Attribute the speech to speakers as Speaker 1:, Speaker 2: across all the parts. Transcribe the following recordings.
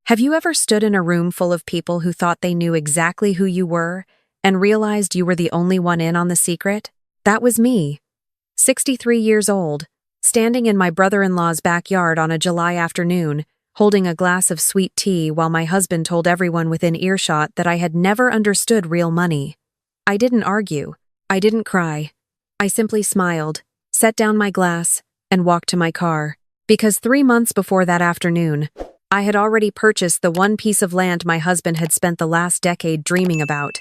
Speaker 1: Have you ever stood in a room full of people who thought they knew exactly who you were and realized you were the only one in on the secret? That was me, 63 years old, standing in my brother-in-law's backyard on a July afternoon, holding a glass of sweet tea while my husband told everyone within earshot that I had never understood real money. I didn't argue. I didn't cry. I simply smiled, set down my glass, and walked to my car. Because 3 months before that afternoon, I had already purchased the one piece of land my husband had spent the last decade dreaming about.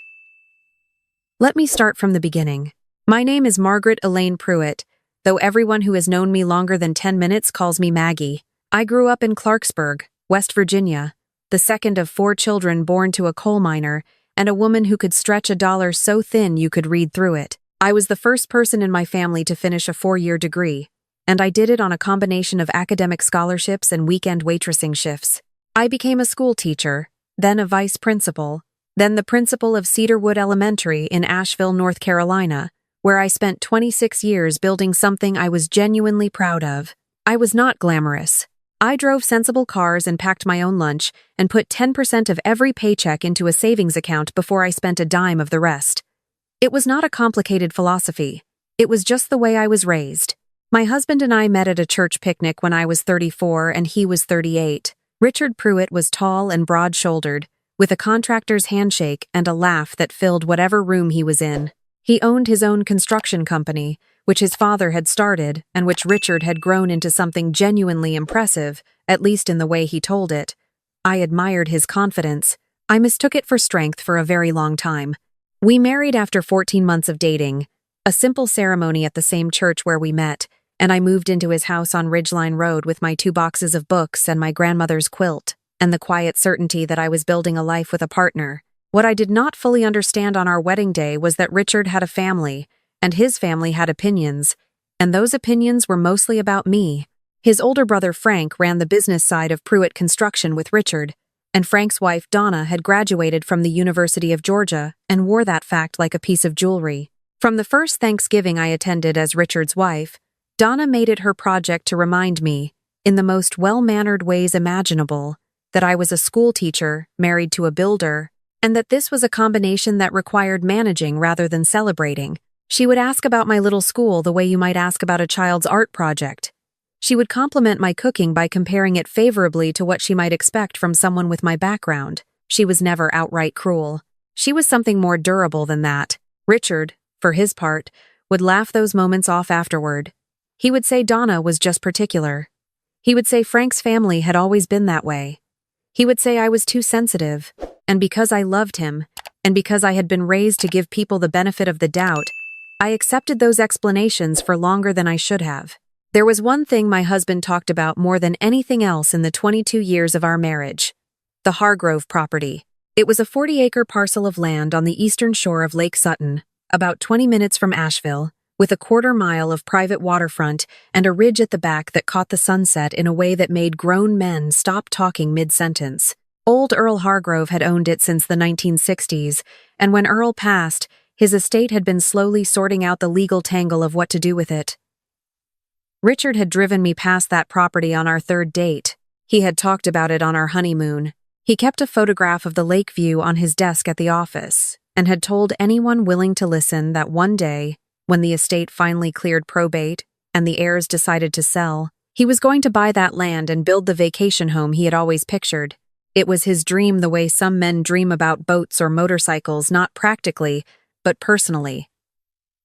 Speaker 1: Let me start from the beginning. My name is Margaret Elaine Pruitt, though everyone who has known me longer than 10 minutes calls me Maggie. I grew up in Clarksburg, West Virginia, the second of 4 children born to a coal miner and a woman who could stretch a dollar so thin you could read through it. I was the first person in my family to finish a 4-year degree, and I did it on a combination of academic scholarships and weekend waitressing shifts. I became a school teacher, then a vice principal, then the principal of Cedarwood Elementary in Asheville, North Carolina, where I spent 26 years building something I was genuinely proud of. I was not glamorous. I drove sensible cars and packed my own lunch and put 10% of every paycheck into a savings account before I spent a dime of the rest. It was not a complicated philosophy. It was just the way I was raised. My husband and I met at a church picnic when I was 34 and he was 38. Richard Pruitt was tall and broad-shouldered, with a contractor's handshake and a laugh that filled whatever room he was in. He owned his own construction company, which his father had started and which Richard had grown into something genuinely impressive, at least in the way he told it. I admired his confidence. I mistook it for strength for a very long time. We married after 14 months of dating, a simple ceremony at the same church where we met, and I moved into his house on Ridgeline Road with my 2 boxes of books and my grandmother's quilt, and the quiet certainty that I was building a life with a partner. What I did not fully understand on our wedding day was that Richard had a family, and his family had opinions, and those opinions were mostly about me. His older brother Frank ran the business side of Pruitt Construction with Richard, and Frank's wife Donna had graduated from the University of Georgia and wore that fact like a piece of jewelry. From the first Thanksgiving I attended as Richard's wife, Donna made it her project to remind me, in the most well-mannered ways imaginable, that I was a school teacher married to a builder, and that this was a combination that required managing rather than celebrating. She would ask about my little school the way you might ask about a child's art project. She would compliment my cooking by comparing it favorably to what she might expect from someone with my background. She was never outright cruel. She was something more durable than that. Richard, for his part, would laugh those moments off afterward. He would say Donna was just particular. He would say Frank's family had always been that way. He would say I was too sensitive, and because I loved him, and because I had been raised to give people the benefit of the doubt, I accepted those explanations for longer than I should have. There was one thing my husband talked about more than anything else in the 22 years of our marriage: the Hargrove property. It was a 40-acre parcel of land on the eastern shore of Lake Sutton, about 20 minutes from Asheville, with a 1/4 mile of private waterfront and a ridge at the back that caught the sunset in a way that made grown men stop talking mid-sentence. Old Earl Hargrove had owned it since the 1960s, and when Earl passed, his estate had been slowly sorting out the legal tangle of what to do with it. Richard had driven me past that property on our 3rd date. He had talked about it on our honeymoon. He kept a photograph of the lake view on his desk at the office, and had told anyone willing to listen that one day, when the estate finally cleared probate and the heirs decided to sell, he was going to buy that land and build the vacation home he had always pictured. It was his dream the way some men dream about boats or motorcycles, not practically, but personally.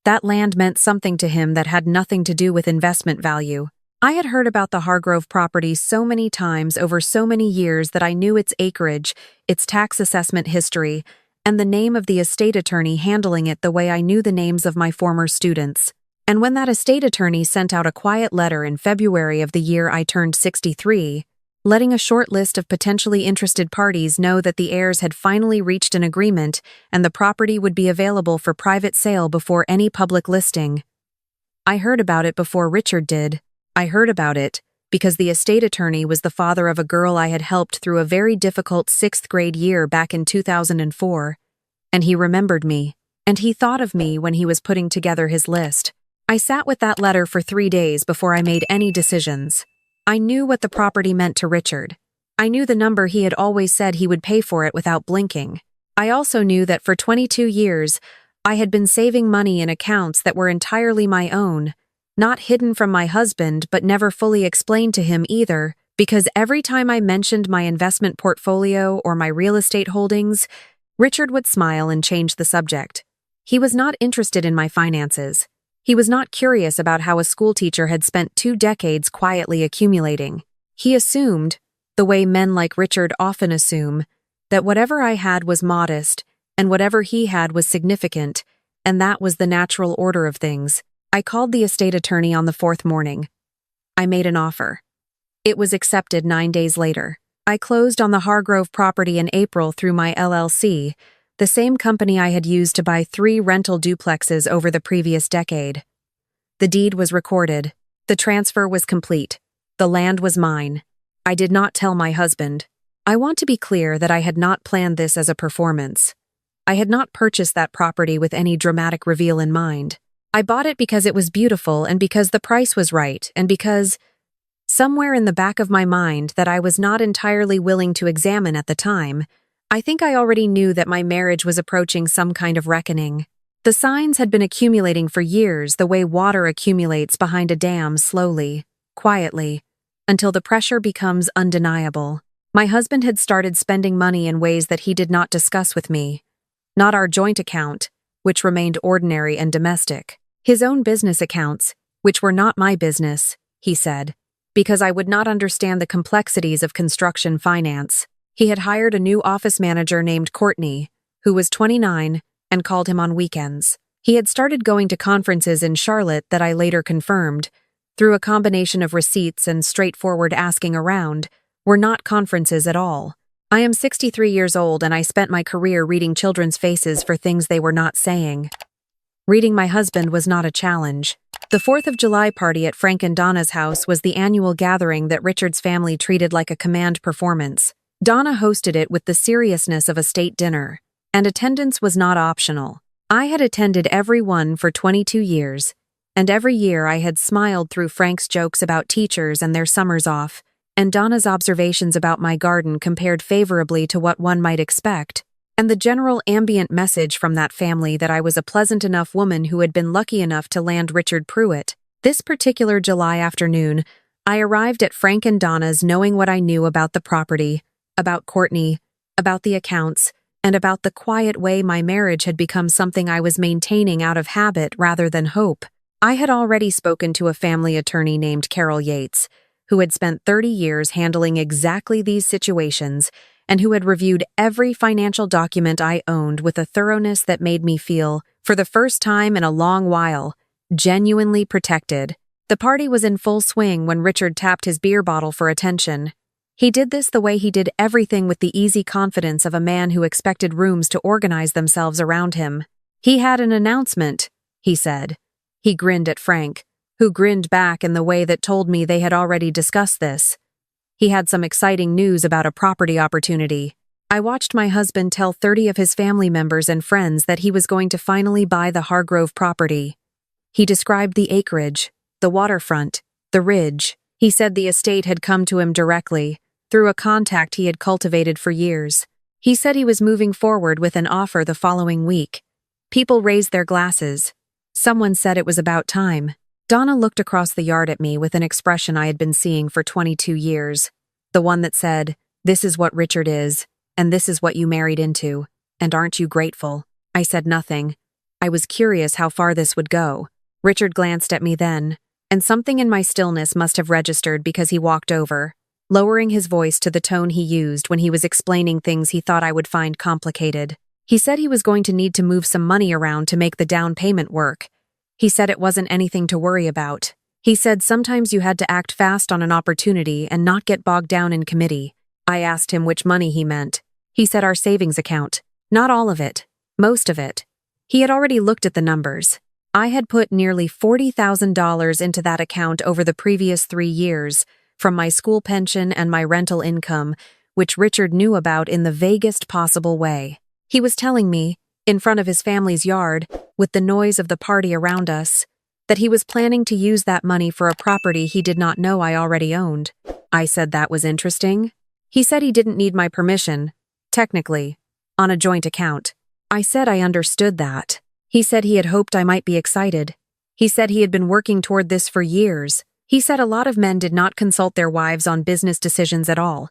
Speaker 1: That land meant something to him that had nothing to do with investment value. I had heard about the Hargrove property so many times over so many years that I knew its acreage, its tax assessment history, and the name of the estate attorney handling it the way I knew the names of my former students. And when that estate attorney sent out a quiet letter in February of the year I turned 63, letting a short list of potentially interested parties know that the heirs had finally reached an agreement and the property would be available for private sale before any public listing, I heard about it before Richard did. I heard about it because the estate attorney was the father of a girl I had helped through a very difficult 6th grade year back in 2004, and he remembered me, and he thought of me when he was putting together his list. I sat with that letter for 3 days before I made any decisions. I knew what the property meant to Richard. I knew the number he had always said he would pay for it without blinking. I also knew that for 22 years, I had been saving money in accounts that were entirely my own, not hidden from my husband but never fully explained to him either, because every time I mentioned my investment portfolio or my real estate holdings, Richard would smile and change the subject. He was not interested in my finances. He was not curious about how a schoolteacher had spent 2 decades quietly accumulating. He assumed, the way men like Richard often assume, that whatever I had was modest, and whatever he had was significant, and that was the natural order of things. I called the estate attorney on the 4th morning. I made an offer. It was accepted 9 days later. I closed on the Hargrove property in April through my LLC, the same company I had used to buy 3 rental duplexes over the previous decade. The deed was recorded. The transfer was complete. The land was mine. I did not tell my husband. I want to be clear that I had not planned this as a performance. I had not purchased that property with any dramatic reveal in mind. I bought it because it was beautiful and because the price was right and because, somewhere in the back of my mind that I was not entirely willing to examine at the time, I think I already knew that my marriage was approaching some kind of reckoning. The signs had been accumulating for years the way water accumulates behind a dam slowly, quietly, until the pressure becomes undeniable. My husband had started spending money in ways that he did not discuss with me. Not our joint account, which remained ordinary and domestic. His own business accounts, which were not my business, he said, because I would not understand the complexities of construction finance. He had hired a new office manager named Courtney, who was 29, and called him on weekends. He had started going to conferences in Charlotte that I later confirmed, through a combination of receipts and straightforward asking around, were not conferences at all. I am 63 years old and I spent my career reading children's faces for things they were not saying. Reading my husband was not a challenge. The 4th of July party at Frank and Donna's house was the annual gathering that Richard's family treated like a command performance. Donna hosted it with the seriousness of a state dinner, and attendance was not optional. I had attended every one for 22 years, and every year I had smiled through Frank's jokes about teachers and their summers off, and Donna's observations about my garden compared favorably to what one might expect, and the general ambient message from that family that I was a pleasant enough woman who had been lucky enough to land Richard Pruitt. This particular July afternoon, I arrived at Frank and Donna's knowing what I knew about the property, about Courtney, about the accounts, and about the quiet way my marriage had become something I was maintaining out of habit rather than hope. I had already spoken to a family attorney named Carol Yates, who had spent 30 years handling exactly these situations and who had reviewed every financial document I owned with a thoroughness that made me feel, for the first time in a long while, genuinely protected. The party was in full swing when Richard tapped his beer bottle for attention. He did this the way he did everything with the easy confidence of a man who expected rooms to organize themselves around him. He had an announcement, he said. He grinned at Frank, who grinned back in the way that told me they had already discussed this. He had some exciting news about a property opportunity. I watched my husband tell 30 of his family members and friends that he was going to finally buy the Hargrove property. He described the acreage, the waterfront, the ridge. He said the estate had come to him directly, through a contact he had cultivated for years. He said he was moving forward with an offer the following week. People raised their glasses. Someone said it was about time. Donna looked across the yard at me with an expression I had been seeing for 22 years. The one that said, "This is what Richard is, and this is what you married into, and aren't you grateful?" I said nothing. I was curious how far this would go. Richard glanced at me then, and something in my stillness must have registered because he walked over, lowering his voice to the tone he used when he was explaining things he thought I would find complicated. He said he was going to need to move some money around to make the down payment work. He said it wasn't anything to worry about. He said sometimes you had to act fast on an opportunity and not get bogged down in committee. I asked him which money he meant. He said our savings account. Not all of it. Most of it. He had already looked at the numbers. I had put nearly $40,000 into that account over the previous 3 years, from my school pension and my rental income, which Richard knew about in the vaguest possible way. He was telling me, in front of his family's yard, with the noise of the party around us, that he was planning to use that money for a property he did not know I already owned. I said that was interesting. He said he didn't need my permission, technically, on a joint account. I said I understood that. He said he had hoped I might be excited. He said he had been working toward this for years. He said a lot of men did not consult their wives on business decisions at all,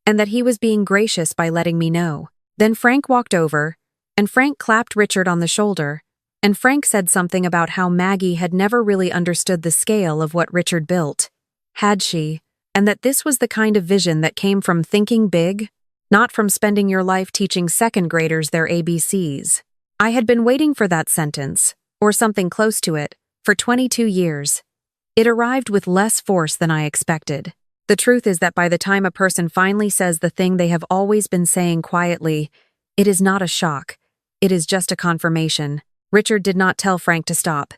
Speaker 1: and that he was being gracious by letting me know. Then Frank walked over, and Frank clapped Richard on the shoulder, and Frank said something about how Maggie had never really understood the scale of what Richard built. Had she? And that this was the kind of vision that came from thinking big, not from spending your life teaching second graders their ABCs. I had been waiting for that sentence, or something close to it, for 22 years. It arrived with less force than I expected. The truth is that by the time a person finally says the thing they have always been saying quietly, it is not a shock. It is just a confirmation. Richard did not tell Frank to stop.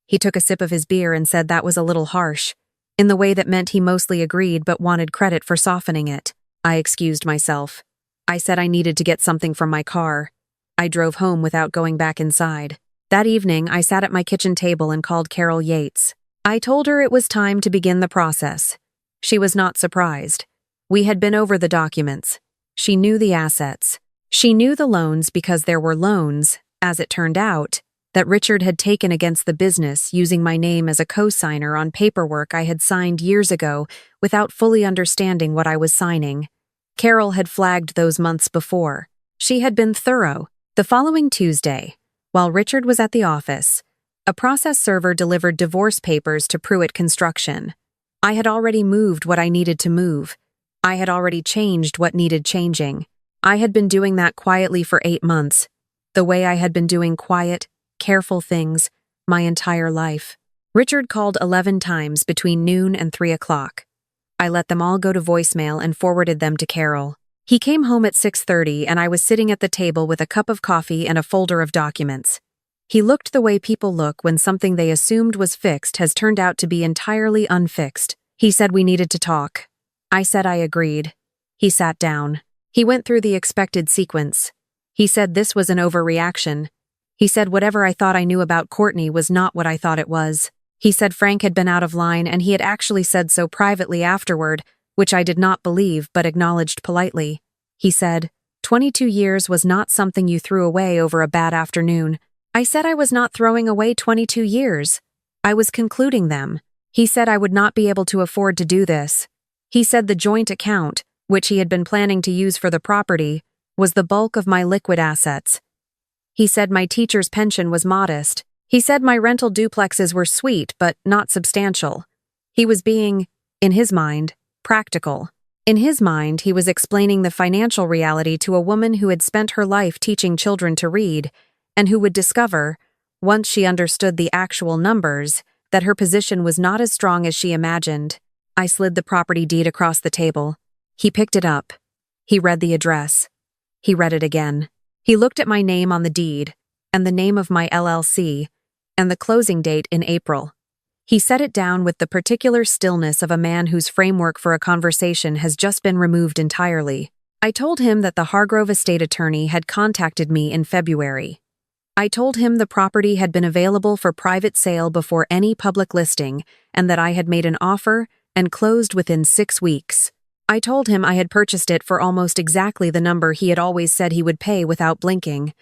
Speaker 1: He took a sip of his beer and said that was a little harsh, in the way that meant he mostly agreed but wanted credit for softening it. I excused myself. I said I needed to get something from my car. I drove home without going back inside. That evening, I sat at my kitchen table and called Carol Yates. I told her it was time to begin the process. She was not surprised. We had been over the documents. She knew the assets. She knew the loans because there were loans, as it turned out, that Richard had taken against the business using my name as a co-signer on paperwork I had signed years ago without fully understanding what I was signing. Carol had flagged those months before. She had been thorough. The following Tuesday, while Richard was at the office, a process server delivered divorce papers to Pruitt Construction. I had already moved what I needed to move. I had already changed what needed changing. I had been doing that quietly for 8 months, the way I had been doing quiet, careful things my entire life. Richard called 11 times between noon and 3 o'clock. I let them all go to voicemail and forwarded them to Carol. He came home at 6:30 and I was sitting at the table with a cup of coffee and a folder of documents. He looked the way people look when something they assumed was fixed has turned out to be entirely unfixed. He said we needed to talk. I said I agreed. He sat down. He went through the expected sequence. He said this was an overreaction. He said whatever I thought I knew about Courtney was not what I thought it was. He said Frank had been out of line and he had actually said so privately afterward, which I did not believe but acknowledged politely. He said, 22 years was not something you threw away over a bad afternoon. I said I was not throwing away 22 years. I was concluding them. He said I would not be able to afford to do this. He said the joint account, which he had been planning to use for the property, was the bulk of my liquid assets. He said my teacher's pension was modest. He said my rental duplexes were sweet but not substantial. He was being, in his mind, practical. In his mind, he was explaining the financial reality to a woman who had spent her life teaching children to read, and who would discover, once she understood the actual numbers, that her position was not as strong as she imagined. I slid the property deed across the table. He picked it up. He read the address. He read it again. He looked at my name on the deed, and the name of my LLC, and the closing date in April. He set it down with the particular stillness of a man whose framework for a conversation has just been removed entirely. I told him that the Hargrove estate attorney had contacted me in February. I told him the property had been available for private sale before any public listing and that I had made an offer and closed within 6 weeks. I told him I had purchased it for almost exactly the number he had always said he would pay without blinking,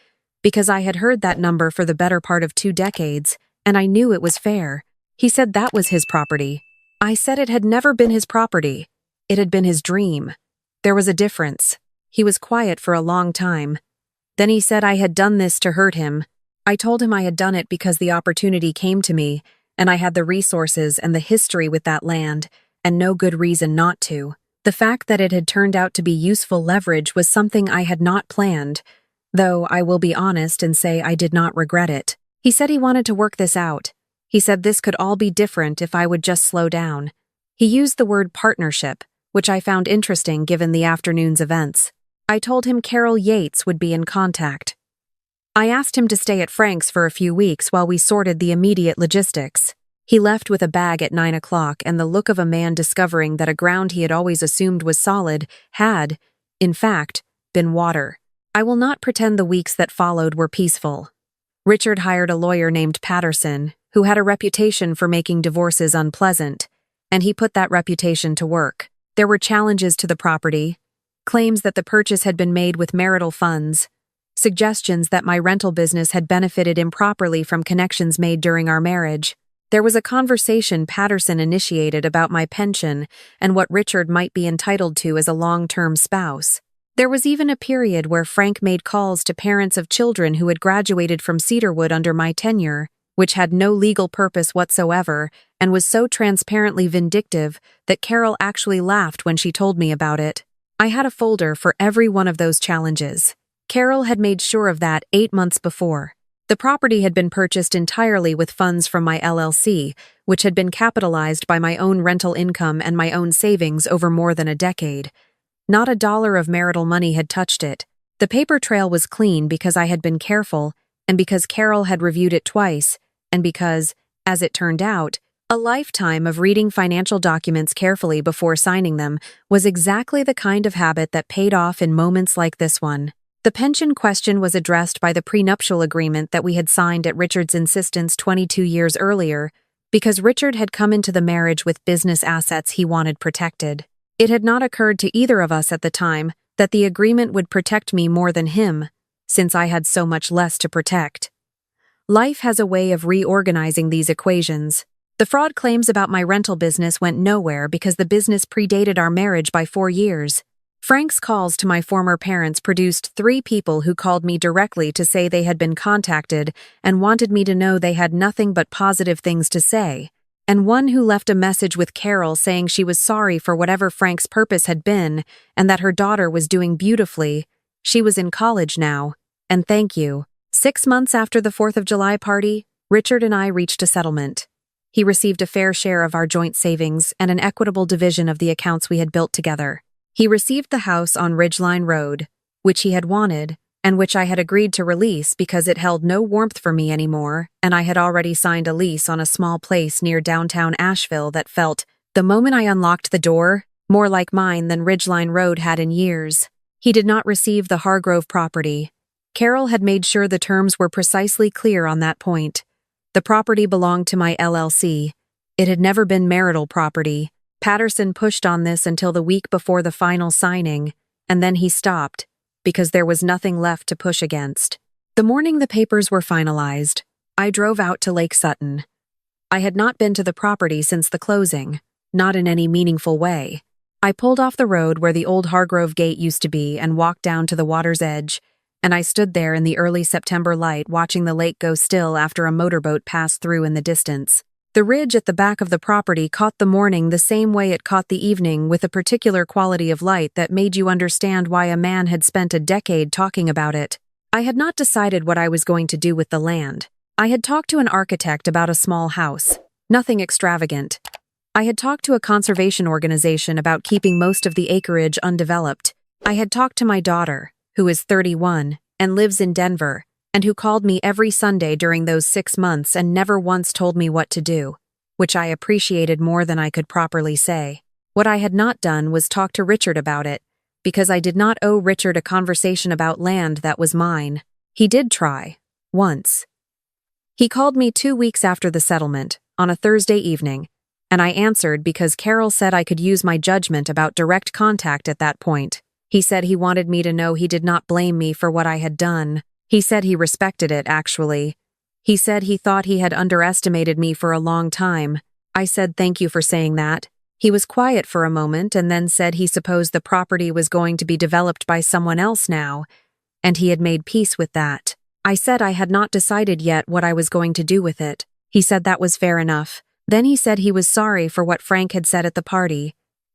Speaker 1: because I had heard that number for the better part of 2 decades, and I knew it was fair. He said that was his property. I said it had never been his property. It had been his dream. There was a difference. He was quiet for a long time. Then he said I had done this to hurt him. I told him I had done it because the opportunity came to me, and I had the resources and the history with that land, and no good reason not to. The fact that it had turned out to be useful leverage was something I had not planned, though I will be honest and say I did not regret it. He said he wanted to work this out. He said this could all be different if I would just slow down. He used the word partnership, which I found interesting given the afternoon's events. I told him Carol Yates would be in contact. I asked him to stay at Frank's for a few weeks while we sorted the immediate logistics. He left with a bag at 9 o'clock and the look of a man discovering that a ground he had always assumed was solid had, in fact, been water. I will not pretend the weeks that followed were peaceful. Richard hired a lawyer named Patterson, who had a reputation for making divorces unpleasant, and he put that reputation to work. There were challenges to the property, claims that the purchase had been made with marital funds, suggestions that my rental business had benefited improperly from connections made during our marriage. There was a conversation Patterson initiated about my pension and what Richard might be entitled to as a long-term spouse. There was even a period where Frank made calls to parents of children who had graduated from Cedarwood under my tenure, which had no legal purpose whatsoever and was so transparently vindictive that Carol actually laughed when she told me about it. I had a folder for every one of those challenges. Carol had made sure of that 8 months before. The property had been purchased entirely with funds from my LLC, which had been capitalized by my own rental income and my own savings over more than a decade. Not a dollar of marital money had touched it. The paper trail was clean because I had been careful, and because Carol had reviewed it twice, and because, as it turned out, a lifetime of reading financial documents carefully before signing them was exactly the kind of habit that paid off in moments like this one. The pension question was addressed by the prenuptial agreement that we had signed at Richard's insistence 22 years earlier, because Richard had come into the marriage with business assets he wanted protected. It had not occurred to either of us at the time that the agreement would protect me more than him, since I had so much less to protect. Life has a way of reorganizing these equations. The fraud claims about my rental business went nowhere because the business predated our marriage by 4 years. Frank's calls to my former parents produced 3 people who called me directly to say they had been contacted and wanted me to know they had nothing but positive things to say, and one who left a message with Carol saying she was sorry for whatever Frank's purpose had been and that her daughter was doing beautifully. She was in college now, and thank you. 6 months after the 4th of July party, Richard and I reached a settlement. He received a fair share of our joint savings and an equitable division of the accounts we had built together. He received the house on Ridgeline Road, which he had wanted, and which I had agreed to release because it held no warmth for me anymore, and I had already signed a lease on a small place near downtown Asheville that felt, the moment I unlocked the door, more like mine than Ridgeline Road had in years. He did not receive the Hargrove property. Carol had made sure the terms were precisely clear on that point. The property belonged to my LLC. It had never been marital property. Patterson pushed on this until the week before the final signing, and then he stopped, because there was nothing left to push against. The morning the papers were finalized, I drove out to Lake Sutton. I had not been to the property since the closing, not in any meaningful way. I pulled off the road where the old Hargrove gate used to be and walked down to the water's edge, and I stood there in the early September light watching the lake go still after a motorboat passed through in the distance. The ridge at the back of the property caught the morning the same way it caught the evening, with a particular quality of light that made you understand why a man had spent a decade talking about it. I had not decided what I was going to do with the land. I had talked to an architect about a small house. Nothing extravagant. I had talked to a conservation organization about keeping most of the acreage undeveloped. I had talked to my daughter, who is 31, and lives in Denver, and who called me every Sunday during those 6 months and never once told me what to do, which I appreciated more than I could properly say. What I had not done was talk to Richard about it, because I did not owe Richard a conversation about land that was mine. He did try, once. He called me 2 weeks after the settlement, on a Thursday evening, and I answered because Carol said I could use my judgment about direct contact at that point. He said he wanted me to know he did not blame me for what I had done. He said he respected it, actually. He said he thought he had underestimated me for a long time. I said thank you for saying that. He was quiet for a moment and then said he supposed the property was going to be developed by someone else now, and he had made peace with that. I said I had not decided yet what I was going to do with it. He said that was fair enough. Then he said he was sorry for what Frank had said at the party,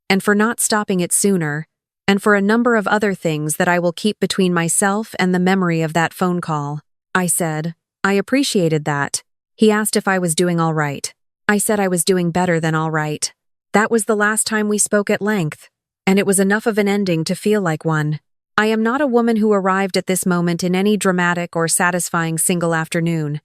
Speaker 1: and for not stopping it sooner, and for a number of other things that I will keep between myself and the memory of that phone call. I said, I appreciated that. He asked if I was doing all right. I said I was doing better than all right. That was the last time we spoke at length, and it was enough of an ending to feel like one. I am not a woman who arrived at this moment in any dramatic or satisfying single afternoon.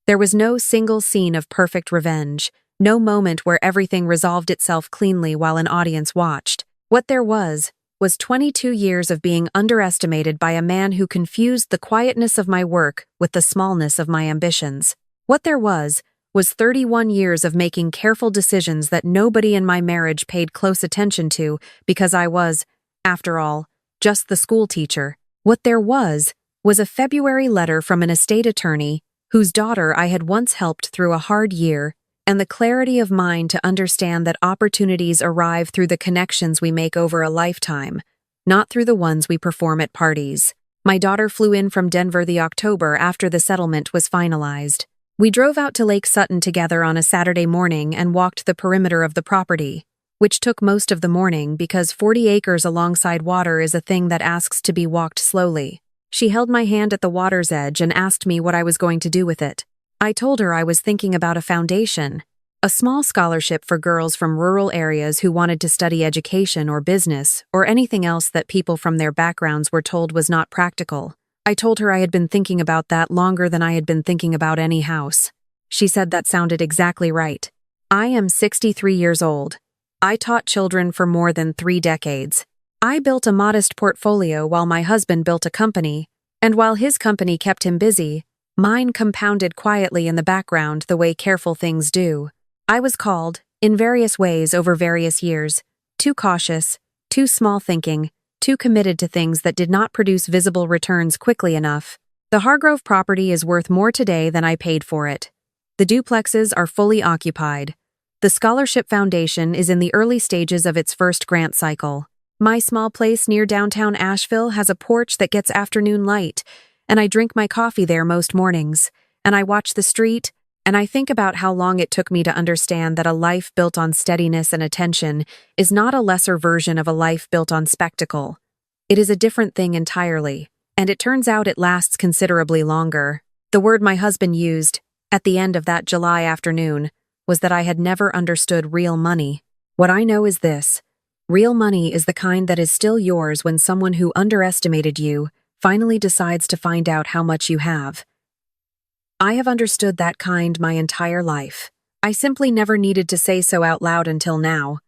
Speaker 1: There was no single scene of perfect revenge, no moment where everything resolved itself cleanly while an audience watched. What there was 22 years of being underestimated by a man who confused the quietness of my work with the smallness of my ambitions. What there was 31 years of making careful decisions that nobody in my marriage paid close attention to because I was, after all, just the school teacher. What there was a February letter from an estate attorney whose daughter I had once helped through a hard year, and the clarity of mind to understand that opportunities arrive through the connections we make over a lifetime, not through the ones we perform at parties. My daughter flew in from Denver the October after the settlement was finalized. We drove out to Lake Sutton together on a Saturday morning and walked the perimeter of the property, which took most of the morning because 40 acres alongside water is a thing that asks to be walked slowly. She held my hand at the water's edge and asked me what I was going to do with it. I told her I was thinking about a foundation, a small scholarship for girls from rural areas who wanted to study education or business or anything else that people from their backgrounds were told was not practical. I told her I had been thinking about that longer than I had been thinking about any house. She said that sounded exactly right. I am 63 years old. I taught children for more than 3 decades. I built a modest portfolio while my husband built a company, and while his company kept him busy, mine compounded quietly in the background the way careful things do. I was called, in various ways over various years, too cautious, too small-thinking, too committed to things that did not produce visible returns quickly enough. The Hargrove property is worth more today than I paid for it. The duplexes are fully occupied. The Scholarship Foundation is in the early stages of its first grant cycle. My small place near downtown Asheville has a porch that gets afternoon light, and I drink my coffee there most mornings, and I watch the street, and I think about how long it took me to understand that a life built on steadiness and attention is not a lesser version of a life built on spectacle. It is a different thing entirely, and it turns out it lasts considerably longer. The word my husband used, at the end of that July afternoon, was that I had never understood real money. What I know is this: real money is the kind that is still yours when someone who underestimated you finally decides to find out how much you have. I have understood that kind my entire life. I simply never needed to say so out loud until now.